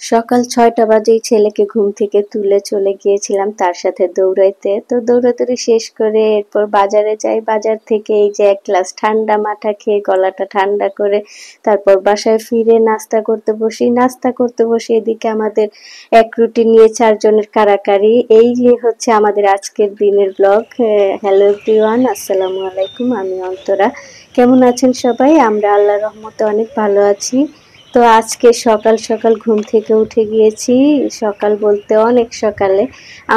সকাল ৬টা বাজেই ছেলেকে ঘুম থেকে তুলে চলে গিয়েছিলাম তার সাথে দৌড়াইতে। তো দৌড়াদৌড়ি শেষ করে এরপর বাজারে যাই। বাজার থেকে এই যে ১ গ্লাস ঠান্ডা মাঠা খেয়ে গলাটা ঠান্ডা করে তারপর বাসায় ফিরে নাস্তা করতে বসি। নাস্তা করতে বসে এদিকে আমাদের ১ রুটি নিয়ে ৪ জনের কাড়াকাড়ি। এই যে হচ্ছে আমাদের আজকের দিনের ব্লগ। হ্যালো এভরিওয়ান, আসসালামু আলাইকুম। আমি অন্তরা। কেমন আছেন সবাই? আমরা আল্লাহর রহমতে অনেক ভালো আছি। তো আজকে সকাল সকাল ঘুম থেকে উঠে গিয়েছি। সকাল বলতে অনেক সকালে।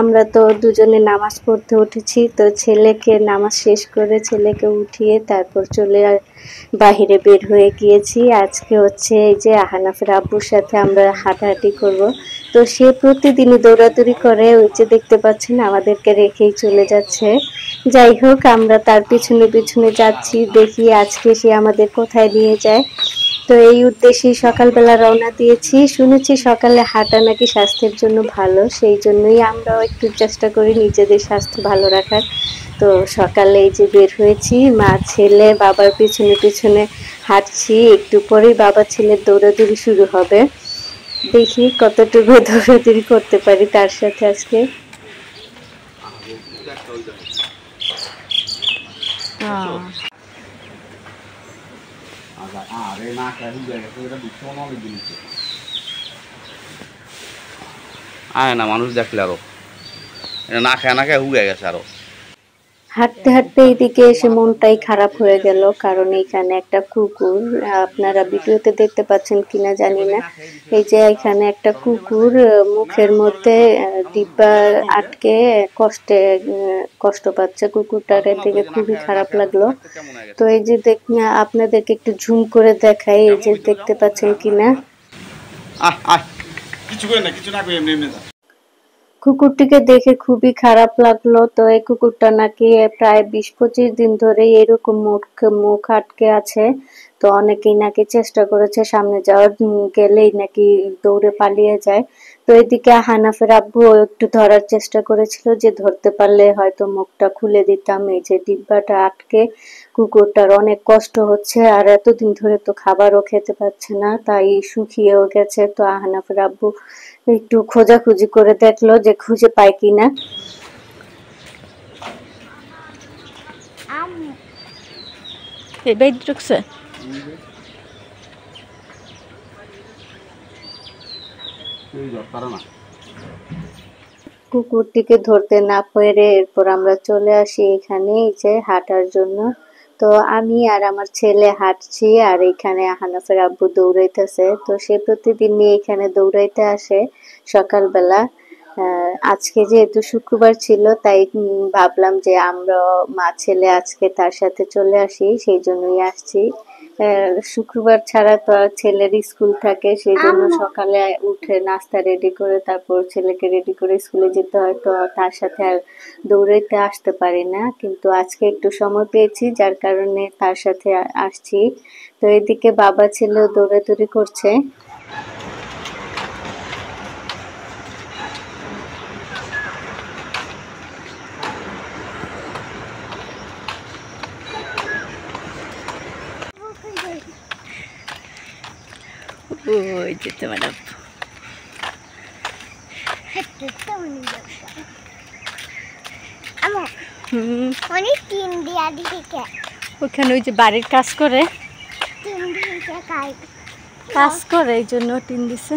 আমরা তো দুজনে নামাজ পড়তে উঠেছি। তো ছেলেকে নামাজ শেষ করে ছেলেকে উঠিয়ে তারপর বাহিরে বের হয়ে গিয়েছি। আজকে হচ্ছে এই যে আহানাফের আব্বুর সাথে আমরা হাঁটাহাঁটি করব। তো সে প্রতিদিনই দৌড়াদৌড়ি করে, ওই যে দেখতে পাচ্ছেন আমাদেরকে রেখেই চলে যাচ্ছে। যাই হোক, আমরা তার পিছনে পিছনে যাচ্ছি, দেখি আজকে সে আমাদের কোথায় নিয়ে যায়। তো এই উদ্দেশ্যেই সকালবেলা রওনা দিয়েছি। শুনেছি সকালে হাঁটা নাকি স্বাস্থ্যের জন্য ভালো, সেই জন্যই আমরাও একটু চেষ্টা করি নিজেদের স্বাস্থ্য ভালো রাখার। তো সকালে এই যে বের হয়েছি, মা ছেলে বাবার পিছনে পিছনে হাঁটছি। একটু পরেই বাবা ছেলের দৌড়াদৌড়ি শুরু হবে। দেখি কতটুকু দৌড়াদৌড়ি করতে পারি তার সাথে আজকে। আয় না মানুষ দেখলে আরো না খায় না খায় হুগে গেছে আরো। হাঁটতে হাঁটতে এইদিকে এসে মনটাই খারাপ হয়ে গেল, কারণ এইখানে একটা কুকুর, আপনারা ভিডিওতে দেখতে পাচ্ছেন কিনা জানি না। এই যে এখানে একটা কুকুর মুখের মধ্যে ডিব্বা আটকে কষ্ট পাচ্ছে। কুকুরটার দিকে খুবই খারাপ লাগলো। তো এই যে আপনাদেরকে একটু ঝুম করে দেখাই, এই যে দেখতে পাচ্ছেন কিনা। কিছু করে না, কিছু না করে এমনি এমনি কুকুরটিকে দেখে খুবই খারাপ লাগলো। তো এই কুকুরটা নাকি প্রায় ২০-২৫ দিন ধরে এরকম মুখ আটকে আছে। তো অনেকেই নাকি চেষ্টা করেছে সামনে যাওয়ার, গেলেই নাকি দৌড়ে পালিয়ে যায়। তো এদিকে হানাফের আব্বু একটু ধরার চেষ্টা করেছিল, যে ধরতে পারলে হয়তো মুখটা খুলে দিতাম। এই যে ডিব্বাটা আটকে কুকুরটার অনেক কষ্ট হচ্ছে, আর এতদিন ধরে তো খাবারও খেতে পাচ্ছে না, তাই শুকিয়েও গেছে। তো হানাফের আব্বু একটু খোঁজাখুঁজি করে দেখলো যে খুঁজে পায় কিনা। কুকুরটিকে ধরতে না পেরে এরপর আমরা চলে আসি এখানে এই যে হাঁটার জন্য। তো আমি আর আমার ছেলে হাঁটছি, আর এখানে হানাফের আব্বু দৌড়াইতেছে। তো সে প্রতিদিনই এখানে দৌড়াইতে আসে সকালবেলা। আজকে যেহেতু শুক্রবার ছিল, তাই ভাবলাম যে আমরা মা ছেলে আজকে তার সাথে চলে আসি, সেই জন্যই আসছি। শুক্রবার ছাড়া তো আর ছেলের স্কুল থাকে, সেই জন্য সকালে উঠে নাস্তা রেডি করে তারপর ছেলেকে রেডি করে স্কুলে যেতে হয়। তো তার সাথে আর দৌড়াইতে আসতে পারি না, কিন্তু আজকে একটু সময় পেয়েছি যার কারণে তার সাথে আসছি। তো এদিকে বাবা ছেলেও দৌড়াদৌড়ি করছে। ওই যেতে ম্যাডাম ওখানে ওই যে বাড়ির কাজ করে এই জন্য টিন দিছে।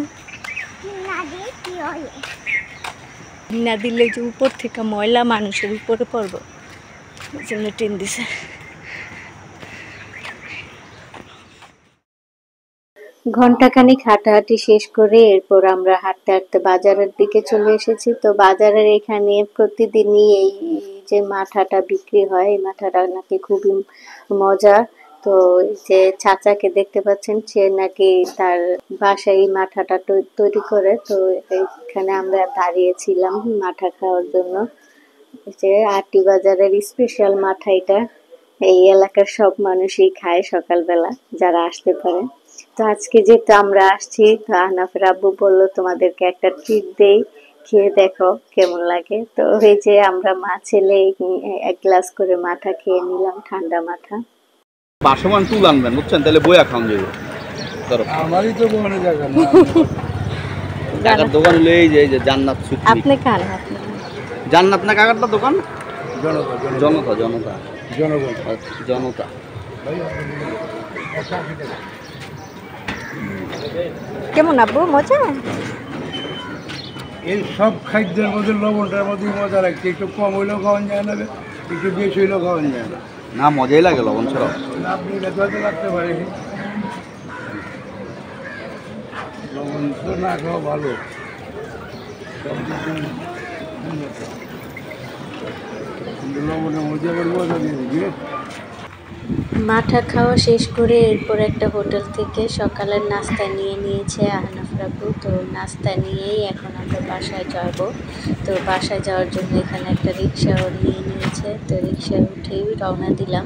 না দিলে যে উপর থেকে ময়লা মানুষের উপরে পড়বো, ওই জন্য টিন দিছে। ঘন্টাখানিক হাঁটাহাঁটি শেষ করে এরপর আমরা হাঁটতে হাঁটতে বাজারের দিকে চলে এসেছি। তো বাজারের এখানে প্রতিদিনই এই যে মাঠাটা বিক্রি হয়, এই মাঠাটা নাকি খুবই মজা। তো এই যে চাচাকে দেখতে পাচ্ছেন, সে নাকি তার বাসায় এই মাঠাটা তৈরি করে। তো এখানে আমরা দাঁড়িয়েছিলাম মাঠা খাওয়ার জন্য। যে আটি বাজারের স্পেশাল মাঠা এটা, এই এলাকার সব মানুষই খায় সকালবেলা যারা আসতে পারে। তো আজকে যেহেতু আমরা আসছি, তো আহনাফের আব্বু বললো তোমাদেরকে একটা ট্রিট দেই, খেয়ে দেখো কেমন লাগে। তো এই যে আমরা মা ছেলে 1 গ্লাস করে মাঠা খেয়ে নিলাম, ঠান্ডা মাঠা। বাসমান তুল আনবেন বুঝছেন, তাহলে বইয়া খাওয়ান যাবে। আমারই তো মনে জায়গা না। কাকার দোকান হলো এই যে জান্নাত সুইট আপনি খান আপনি খান। জান্নাত না কাকারটা দোকান? জনতা জনতা জনতা জনগণ জনতা। কেমন আব্বু মজা? এই সব খাদ্যের মধ্যে লবণটার মধ্যে মজা লাগছে, একটু কম হইলেও খাওয়ান যায় না, একটু বেশি হইলেও খাওয়ান যায় না। না মজাই লাগে লবণ ছাড়াও। আপনি এটা তো হয়তো লাগতে পারে, লবণ তো না খাওয়া ভালো। সব কিছু কিন্তু লবণের মধ্যে আবার মজা দিয়ে দিবে। মাঠা খাওয়া শেষ করে এরপর একটা হোটেল থেকে সকালের নাস্তা নিয়ে নিয়েছে আহনাফ রাব্বু। তো নাস্তা নিয়েই এখন আমরা বাসায় যাব। তো বাসায় যাওয়ার জন্য এখানে একটা রিক্সাও নিয়ে নিয়েছে। তো রিক্সায় উঠেই রওনা দিলাম।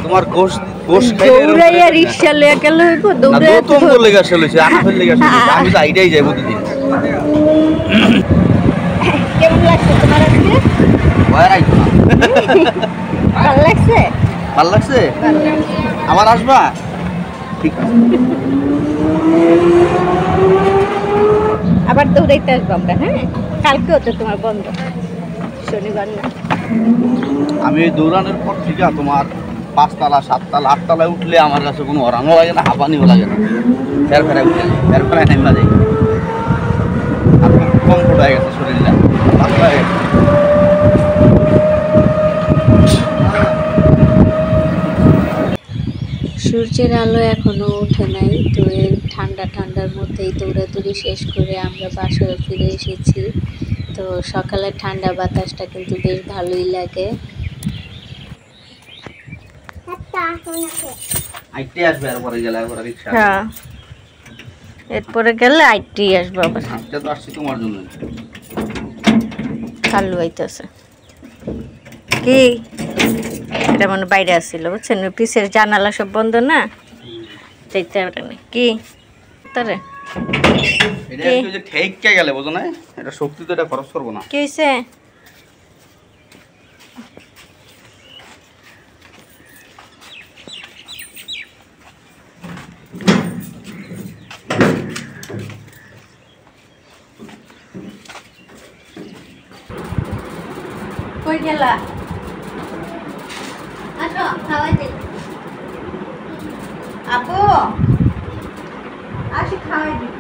তোমার গোশ গোশ খাইলে এরকম দৌড়াইয়া করে রিক্সা লইয়া গেল হইব না দৌড়াইয়া তো তোম লেগে চলেছে আনাফের লেগে চলেছে আমি তো আইডাই যাই প্রতিদিন। কেমন লাগছে তোমার আজকে? ভয় আইতো না। ভালো লাগছে? ভালো লাগছে? ভালো লাগছে। আবার আসবা? ঠিক আছে। আবার দৌড়াইতে আসবো আমরা, হ্যাঁ? কালকেও তো তোমার বন্ধ, শনিবার না। আমি এই দৌড়ানোর পর থেকে তোমার 5 তলা 7 তলা 8 তলায় উঠলে আমার কাছে কোনো ওরানো লাগে না, হাঁপানিও লাগে না। ফের ফেরায় উঠে যাই, ফের ফেরায় নেমা যাই। আর খুব কমফোর্ট হয়ে গেছে শরীরটা, পাতলা হয়ে গেছে। সূর্যের আলো এখনো ওঠে নাই। তো এই ঠান্ডা ঠান্ডার মধ্যেই দৌড়াদৌড়ি শেষ করে আমরা বাসায় ফিরে এসেছি। তো সকালের ঠান্ডা বাতাসটা কিন্তু বেশ ভালোই লাগে। আইতে আসবে আর পরে গেলে একবার রিক্সা। হ্যাঁ, এরপরে গেলে আইটি আসবো আবার। আজকে তো আসছি তোমার জন্য। চালু হইতেছে কি এটা মানে বাইরে আসছিল বুঝছেন, পিসের জানালা সব বন্ধ না, যাইতে পারে না কি তারে। এটা কে? একটু যে ঠেককে গেলে বোঝো না, এটা শক্তি তো এটা খরচ করবো না। কি হয়েছে? কই গেলা? আসো খাওয়াই দে। আপু আসি খাওয়াই দিই,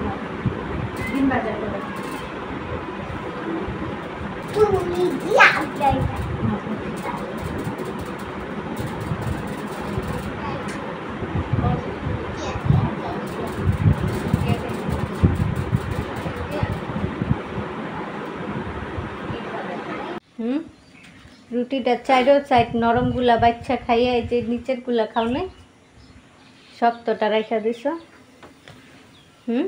ডিম বাজার করে। হুম, রুটিটা চাইরো সাইড নরম গুলা বাচ্চা খাইয়া এই যে নিচের গুলা খাও নাই, শক্তটা রাখা দিছ। হুম,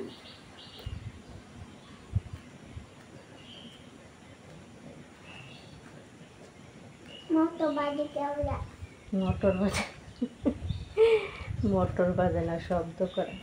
মোটর বাজে, মোটর বাজে না, শব্দ করে।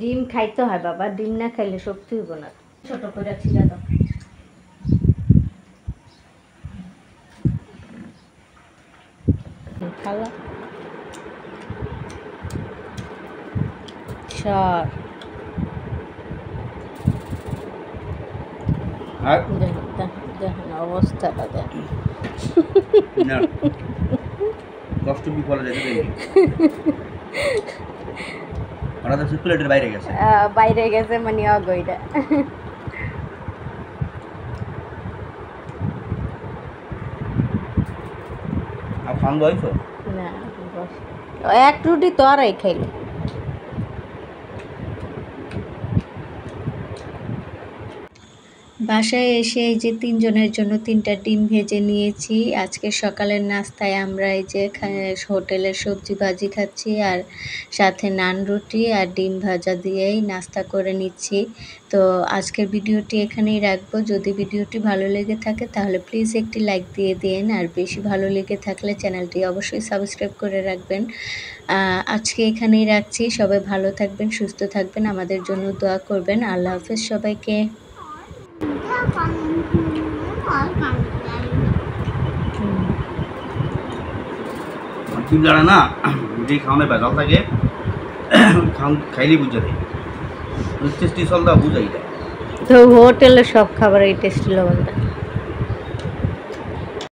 ডিম খাইতে হয় বাবা, ডিম না খাইলে শক্তি হইব না। ছোট করে ছিলা দাও। খালা সর আর দেখেন অবস্থাটা দেখ। না কষ্ট বিফলে যেতে দেয়নি। ওরা তো প্লেটের বাইরে গেছে। বাইরে গেছে মানে অগইটা। আর খান দইছো না বস, এক রুটি তো আরাই খাইল। বাসায় এসে এই যে ৩ জনের জন্য ৩টা ডিম ভেজে নিয়েছি। আজকে সকালের নাস্তায় আমরা এই যে হোটেলের সবজি ভাজি খাচ্ছি আর সাথে নান রুটি আর ডিম ভাজা দিয়েই নাস্তা করে নিচ্ছি। তো আজকের ভিডিওটি এখানেই রাখবো। যদি ভিডিওটি ভালো লেগে থাকে তাহলে প্লিজ একটি লাইক দিয়ে দিন, আর বেশি ভালো লেগে থাকলে চ্যানেলটি অবশ্যই সাবস্ক্রাইব করে রাখবেন। আজকে এখানেই রাখছি। সবাই ভালো থাকবেন, সুস্থ থাকবেন, আমাদের জন্য দোয়া করবেন। আল্লাহ হাফেজ সবাইকে। ঠিক জানে না যে খাওয়ানো বেজাল থাকে খাইলেই বুঝে দেয় টেস্টি চলটা বুঝাই যায়। তো হোটেলের সব খাবার এই টেস্টি লবণটা